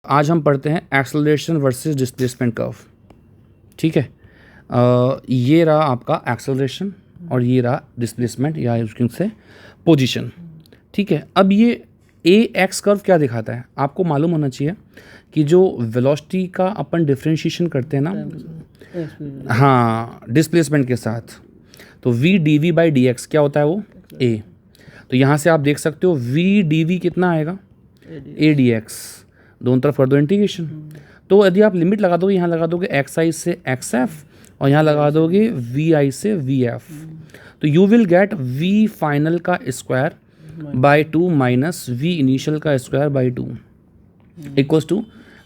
आज हम पढ़ते हैं एक्सेलरेशन वर्सेस डिस्प्लेसमेंट कर्व। ठीक है, ये रहा आपका एक्सेलरेशन और ये रहा डिस्प्लेसमेंट या उसके से पोजीशन। ठीक है, अब ये ए एक्स कर्व क्या दिखाता है, आपको मालूम होना चाहिए कि जो वेलोसिटी का अपन डिफ्रेंशिएशन करते हैं ना, हाँ, डिस्प्लेसमेंट के साथ, तो v d v by D x क्या होता है वो ए। तो यहाँ से आप देख सकते हो वी डी वी कितना आएगा ए डी एक्स, दोनों तरफ कर दो इंटीग्रेशन। तो यदि आप लिमिट लगा दोगे, यहाँ लगा दोगे एक्स आई से एक्स एफ और यहाँ लगा दोगे वी आई से वी एफ, तो you will get V final का square by 2 minus V initial का square by 2 equals to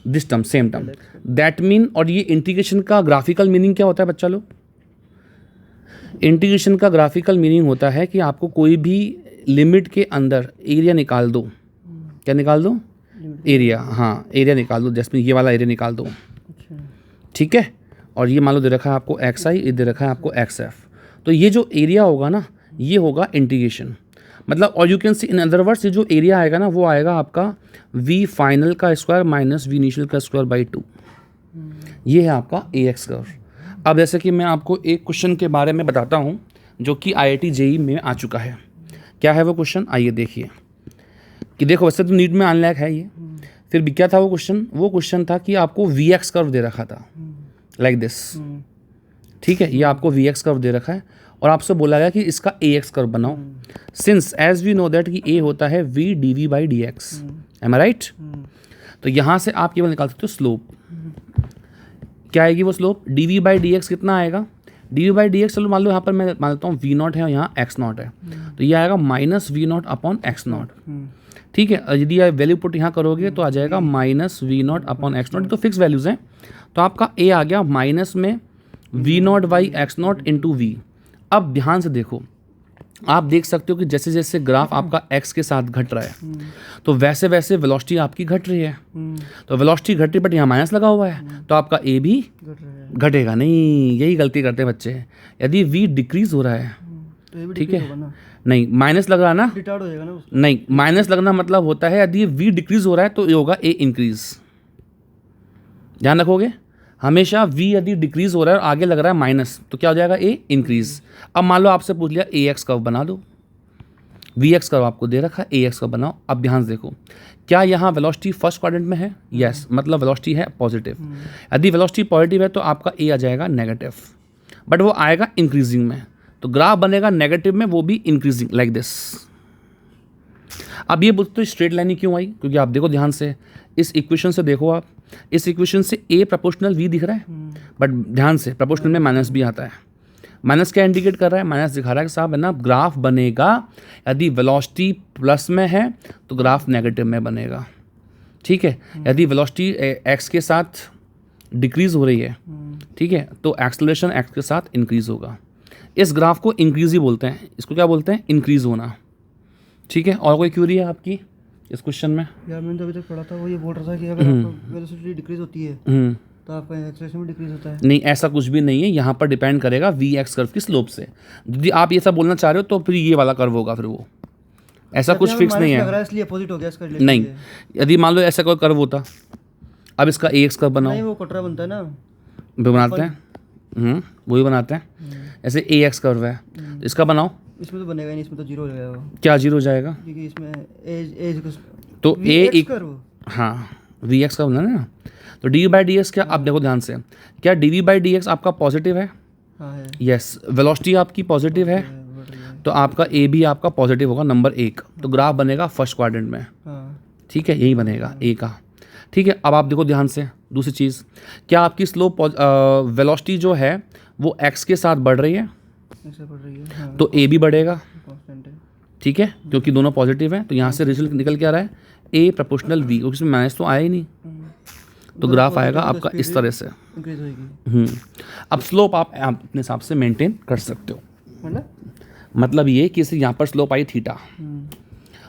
this term, same term. That mean, और ये इंटीग्रेशन का ग्राफिकल मीनिंग क्या होता है बच्चा लोग? इंटीग्रेशन का ग्राफिकल मीनिंग होता है कि आपको कोई भी लिमिट के अंदर एरिया निकाल दो। क्या निकाल दो? एरिया, हाँ, एरिया निकाल दो। जैसे ये वाला एरिया निकाल दो, ठीक है। और ये मान लो दे रखा है आपको एक्स आई, दे रखा है आपको एक्स एफ। तो ये जो एरिया होगा ना, ये होगा इंटीग्रेशन, मतलब, और you can see in other words, ये जो एरिया आएगा ना वो आएगा आपका वी फाइनल का स्क्वायर माइनस वी इनिशियल का स्क्वायर बाई 2। ये है आपका ए एक्स कर्व। अब जैसे कि मैं आपको एक क्वेश्चन के बारे में बताता हूँ जो कि IIT JEE में आ चुका है। क्या है वो क्वेश्चन, आइए देखिए। कि देखो, वैसे तो नीट में अनलैक है ये, फिर भी क्या था वो क्वेश्चन? वो क्वेश्चन था कि आपको वी एक्स कर्व दे रखा था लाइक दिस। ठीक है, ये आपको वी एक्स कर्व दे रखा है और आपसे बोला गया कि इसका ए एक्स कर्व बनाओ। Since as we know that कि ए होता है v d v by D x, am I right? तो यहाँ से आप केवल निकाल सकते हो स्लोप। क्या आएगी वो slope? D v by D x कितना आएगा? D v by D x, चलो मान लो यहाँ पर मैं मान लेता हूँ वी नॉट है और यहाँ एक्स नॉट है, तो ये आएगा minus v naught upon x naught. ठीक है, यदि आप वैल्यू पुट यहाँ करोगे तो आ जाएगा minus v naught upon x naught, तो फिक्स वैल्यूज़ हैं। तो आपका ए आ गया माइनस में v naught by x naught into v. अब ध्यान से देखो, आप देख सकते हो कि जैसे जैसे ग्राफ आपका एक्स के साथ घट रहा है तो वैसे वैसे वेलोसिटी आपकी घट रही है। तो वेलोसिटी घट रही, बट यहाँ माइनस लगा हुआ है, तो आपका ए भी घटेगा नहीं। यही गलती करते हैं बच्चे। यदि वी डिक्रीज हो रहा है, ठीक है, नहीं माइनस लग रहा है ना, रिटार्ड हो जाएगा ना उसको। नहीं, माइनस लगना मतलब होता है यदि वी डिक्रीज हो रहा है तो ये होगा ए इंक्रीज। ध्यान रखोगे, हमेशा वी यदि डिक्रीज हो रहा है और आगे लग रहा है माइनस तो क्या हो जाएगा? ए इंक्रीज। अब मान लो आपसे पूछ लिया ए एक्स कर्व बना दो, वी एक्स कर्व आपको दे रखा है, ए एक्स कर्व बनाओ। अब ध्यान से देखो, क्या यहाँ वेलोसिटी फर्स्ट क्वाड्रेंट में है? यस, मतलब वेलोसिटी है पॉजिटिव। यदि वेलोसिटी पॉजिटिव है तो आपका ए आ जाएगा नेगेटिव, बट वो आएगा इंक्रीजिंग में, तो ग्राफ बनेगा नेगेटिव में, वो भी इंक्रीजिंग लाइक दिस। अब ये बोलते तो स्ट्रेट लाइन ही क्यों आई? क्योंकि आप देखो ध्यान से, इस इक्वेशन से देखो, आप इस इक्वेशन से ए प्रोपोर्शनल वी दिख रहा है, बट ध्यान से प्रोपोर्शनल में माइनस भी आता है। माइनस क्या इंडिकेट कर रहा है? माइनस दिखा रहा है कि साहब है ना, ग्राफ बनेगा यदि वेलोसिटी प्लस में है तो ग्राफ नेगेटिव में बनेगा। ठीक है, यदि वेलोसिटी एक्स के साथ डिक्रीज हो रही है, ठीक है, तो एक्सेलरेशन एक्स के साथ इंक्रीज होगा। इस ग्राफ को इंक्रीज ही बोलते हैं, इसको क्या बोलते हैं? इंक्रीज होना। ठीक है, और कोई क्यूरी है आपकी इस क्वेश्चन में? यार मैंने तो अभी तक पढ़ा था, वो ये बोल रहा था कि अगर आपका वेलोसिटी डिक्रीज होती है तो आपका एक्सेलरेशन भी डिक्रीज होता है। नहीं, ऐसा कुछ भी नहीं है, यहाँ पर डिपेंड करेगा वी एक्स कर्व की स्लोप से। यदि आप ये सब बोलना चाह रहे हो तो फिर ये वाला कर्व होगा, फिर वो ऐसा कुछ फिक्स नहीं है। इसलिए अपोजिट हो गया इसका। नहीं, यदि मान लो ऐसा कोई कर्व होता, अब इसका ए एक्स कर्व बनाओ। नहीं, वो कटरा बनता है ना, बनाते हैं, वही बनाते हैं। ऐसे ए एक्स कर्व है तो इसका बनाओ। इसमें तो बनेगा नहीं, इसमें तो जीरो हो जाएगा। क्या जीरो हो जाएगा? क्योंकि इसमें एज तो ए कर्व, हाँ, वी एक्स कर्व ना, तो d v by D x क्या? आप देखो ध्यान से, क्या d v by D x आपका पॉजिटिव है? यस, वेलोसिटी आपकी पॉजिटिव है, तो आपका ए भी आपका पॉजिटिव होगा, नंबर 1। तो ग्राफ बनेगा फर्स्ट क्वाड्रेंट में। ठीक है, यही बनेगा ए का। ठीक है, अब आप देखो ध्यान से दूसरी चीज़, क्या आपकी स्लोप वेलोसिटी जो है वो एक्स के साथ बढ़ रही है? तो ए भी बढ़ेगा। ठीक है, क्योंकि दोनों पॉजिटिव हैं, तो यहाँ से रिजल्ट निकल के आ रहा है ए प्रोपोर्शनल वी, क्योंकि इसमें माइनस तो आया ही नहीं, तो ग्राफ आएगा आपका इस तरह से। अब स्लोप आप अपने हिसाब से मेंटेन कर सकते हो। मतलब ये कि इसे यहाँ पर स्लोप आई थीटा,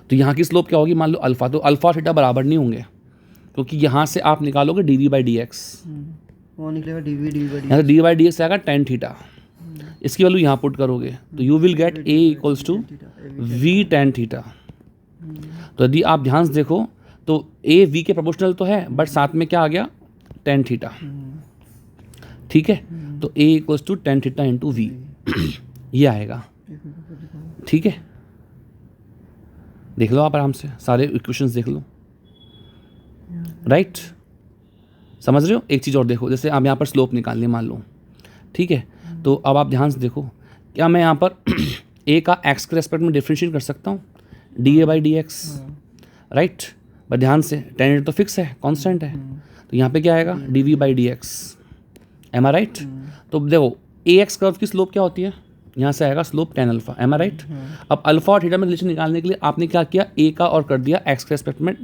तो यहाँ की स्लोप क्या होगी? मान लो अल्फा, तो अल्फा थीटा बराबर नहीं होंगे, क्योंकि यहाँ से आप निकालोगे d v by D x, निकलेगा डी वी यहाँ से डी बाई डी एक्स आएगा टेन थीटा। इसकी वैल्यू यहाँ पुट करोगे तो you will get a equals to v tan theta. तो यदि आप ध्यान से देखो तो ए वी के प्रोपोर्शनल तो है, बट साथ में क्या आ गया, टेन थीटा। ठीक है, तो A equals to ten theta into V, ये आएगा। ठीक है, देख लो आप आराम से, सारे इक्वेशंस देख लो, राइट। समझ रहे हो? एक चीज़ और देखो, जैसे आप यहाँ पर स्लोप निकाल लें मान लो, ठीक है, तो अब आप ध्यान से देखो, क्या मैं यहाँ पर ए का एक्स के रेस्पेक्ट में डिफ्रेंशिएट कर सकता हूँ, D A by D X, right. But ध्यान से टेन तो फिक्स है, कांस्टेंट है, तो यहाँ पे क्या आएगा, d v by D x, am I right. तो देखो ए एक्स कर्व की स्लोप क्या होती है, यहाँ से आएगा slope tan alpha, am I right. अब अल्फा और थीटा में रिलेशन निकालने के लिए आपने क्या किया, ए का और कर दिया एक्स के रेस्पेक्ट में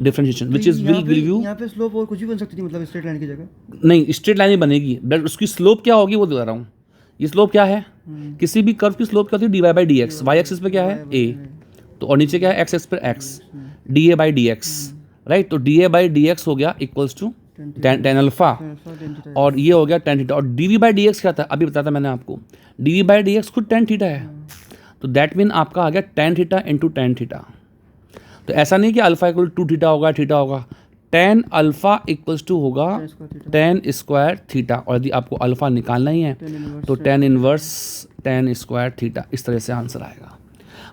differentiation, which is will give you, यहाँ पे स्लोप और कुछ भी बन सकती थी, मतलब स्ट्रेट लाइन की जगह नहीं स्ट्रेट लाइन ही बनेगी, बट उसकी स्लोप क्या होगी वो बता रहा हूँ। ये स्लोप क्या है, किसी भी कर्व की स्लोप क्या होती है, D Y by D X, Y axis पे क्या है ए, तो और नीचे क्या है एक्स एक्स पे X, D A by D X, right. तो D A by D X हो गया इक्वल्स टू टेन अल्फा, और ये हो गया टेन थीटा। और d v by D x क्या था, अभी बताया था मैंने आपको, d v by D x खुद टेन थीटा है, तो दैट मीन आपका आ गया tan theta into tan theta. तो ऐसा नहीं कि अल्फा इक्वल टू थीटा होगा, थीटा होगा, टेन अल्फा इक्वल्स टू होगा टेन स्क्वायर थीटा, और यदि आपको अल्फा निकालना ही है तो tan inverse tan square theta, इस तरह से आंसर आएगा।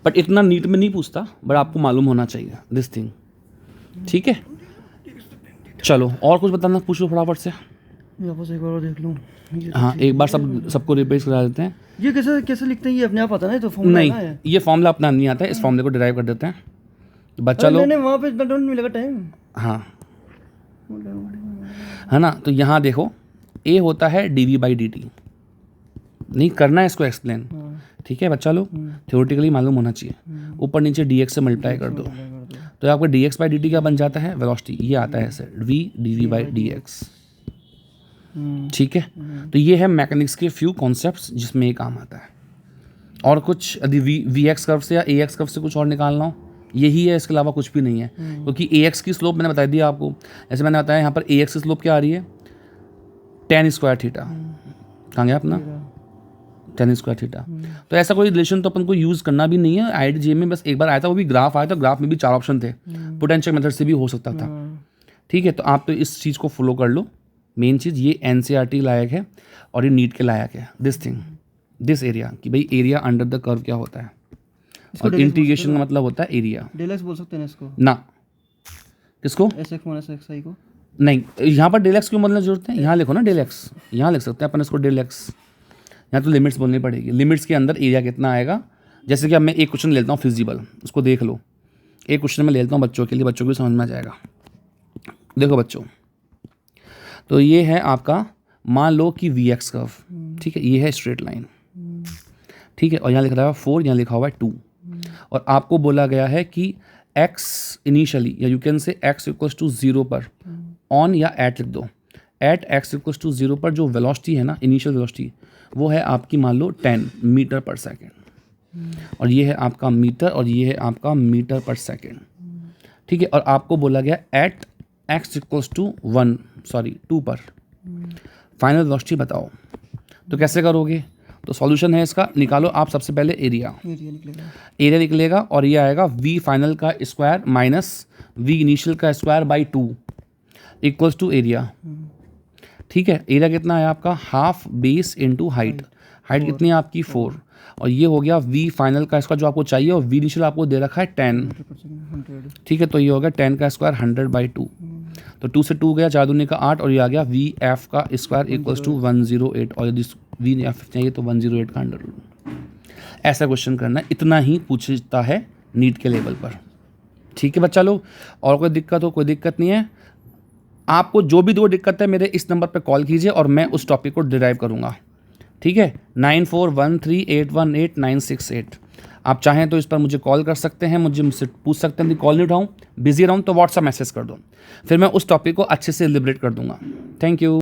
बट इतना नीट में नहीं पूछता, बट आपको मालूम होना चाहिए दिस थिंग। ठीक है, चलो और कुछ बताना, पूछ लो फटाफट से। वापस एक बार और देख लूँ। हाँ, एक बार सबको रिप्लेस करा देते हैं। ये कैसे कैसे लिखते हैं, ये अपने आप आता है ना, तो फॉर्मूला नहीं, है। ये फॉर्मूला अपना नहीं आता है, इस फॉर्मूले को डिराइव कर देते हैं। तो बच्चा लोग नहीं वहाँ पे इतना डोंट मिलेगा टाइम। हाँ, है ना। तो यहाँ देखो ए होता है d v by d t, नहीं करना है इसको एक्सप्लेन, ठीक है बच्चा लोग, थ्योरेटिकली मालूम होना चाहिए। ऊपर नीचे डी एक्स से मल्टीप्लाई कर दो, तो आपका d x by d t क्या बन जाता है, वेलोसिटी, ये आता है ऐसे v d v by D x. ठीक है, तो ये है मैकेनिक्स के फ्यू कॉन्सेप्ट्स जिसमें ये काम आता है। और कुछ यदि वी एक्स कर्व से या ए एक्स कर्व से कुछ और निकालना हो, यही है, इसके अलावा कुछ भी नहीं है। क्योंकि ए एक्स की स्लोप मैंने बता दिया आपको, जैसे मैंने बताया यहाँ पर ए एक्स की स्लोप क्या आ रही है, टेन स्क्वायर थीटा, कहाँ गया अपना टेन स्क्वायर थीटा। तो ऐसा कोई रिलेशन तो अपन को यूज़ करना भी नहीं है। आईआईटी में बस एक बार आया था, वो भी ग्राफ आया था, ग्राफ में भी 4 ऑप्शन थे, पोटेंशियल मेथड से भी हो सकता था। ठीक है, तो आप तो इस चीज़ को फॉलो कर लो। मेन चीज़ ये एनसीईआरटी लायक है और ये नीट के लायक है, दिस थिंग, दिस एरिया, कि भाई एरिया अंडर द कर्व क्या होता है, और इंटीग्रेशन का मतलब होता है एरिया। डेल एक्स बोल सकते हैं इसको ना, किसको, एस एक्स माइनस एक्स आई को नहीं, यहाँ पर डेल एक्स क्यों बोलने की जरूरत है, यहाँ लिखो ना डेल एक्स, यहाँ लिख सकते हैं अपन इसको डेल एक्स। यहाँ तो लिमिट्स बोलनी पड़ेगी, लिमिट्स के अंदर एरिया कितना आएगा। जैसे कि अब मैं एक क्वेश्चन लेता हूँ फिजिबल, उसको देख लो। एक क्वेश्चन मैं लेता हूँ बच्चों के लिए, बच्चों को भी समझ में आ जाएगा। देखो बच्चों, तो ये है आपका, मान लो कि वी एक्स कर्व, ठीक है, ये है स्ट्रेट लाइन, ठीक है, और यहाँ लिखा हुआ है 4, यहाँ लिखा हुआ है 2, और आपको बोला गया है कि x इनिशियली, या you can say x equals to 0 पर ऑन या एट लिख दो, एट x इक्वल्स टू 0 पर जो वेलोसिटी है ना, इनिशियल वेलोसिटी, वो है आपकी मान लो 10 मीटर पर सेकेंड, और ये है आपका मीटर, और ये है आपका मीटर पर सेकेंड। ठीक है, और आपको बोला गया एट x इक्वल्स टू 2 पर फाइनल वेलोसिटी बताओ। तो कैसे करोगे, तो सॉल्यूशन है इसका, निकालो आप सबसे पहले एरिया निकलेगा, और ये आएगा v फाइनल का स्क्वायर माइनस v इनिशियल का square by 2 equals to area. ठीक है, एरिया कितना है आपका, half base into height, height कितनी है आपकी 4, और ये हो गया v फाइनल का स्क्वायर जो आपको चाहिए, और v इनिशियल आपको दे रखा है 10। ठीक है, तो ये हो गया 10 का स्क्वायर 100 बाई 2, तो 2 से 2 गया, 4 दूनी का 8, और ये आ गया वी एफ का स्क्वायर इक्वल्स टू 108, और यदि वी एफ चाहिए तो 108 का अंडर रूट। ऐसा क्वेश्चन करना है, इतना ही पूछता है नीट के लेवल पर। ठीक है बच्चा लोग, और कोई दिक्कत हो, कोई दिक्कत नहीं है, आपको जो भी दो दिक्कत है मेरे इस नंबर पर कॉल कीजिए और मैं उस टॉपिक को डिराइव करूँगा। ठीक है, 9413818968। आप चाहें तो इस पर मुझे कॉल कर सकते हैं, मुझसे पूछ सकते हैं, यदि कॉल नहीं उठाऊँ, बिजी रहूँ तो व्हाट्सएप मैसेज कर दो, फिर मैं उस टॉपिक को अच्छे से लिबरेट कर दूंगा। Thank you.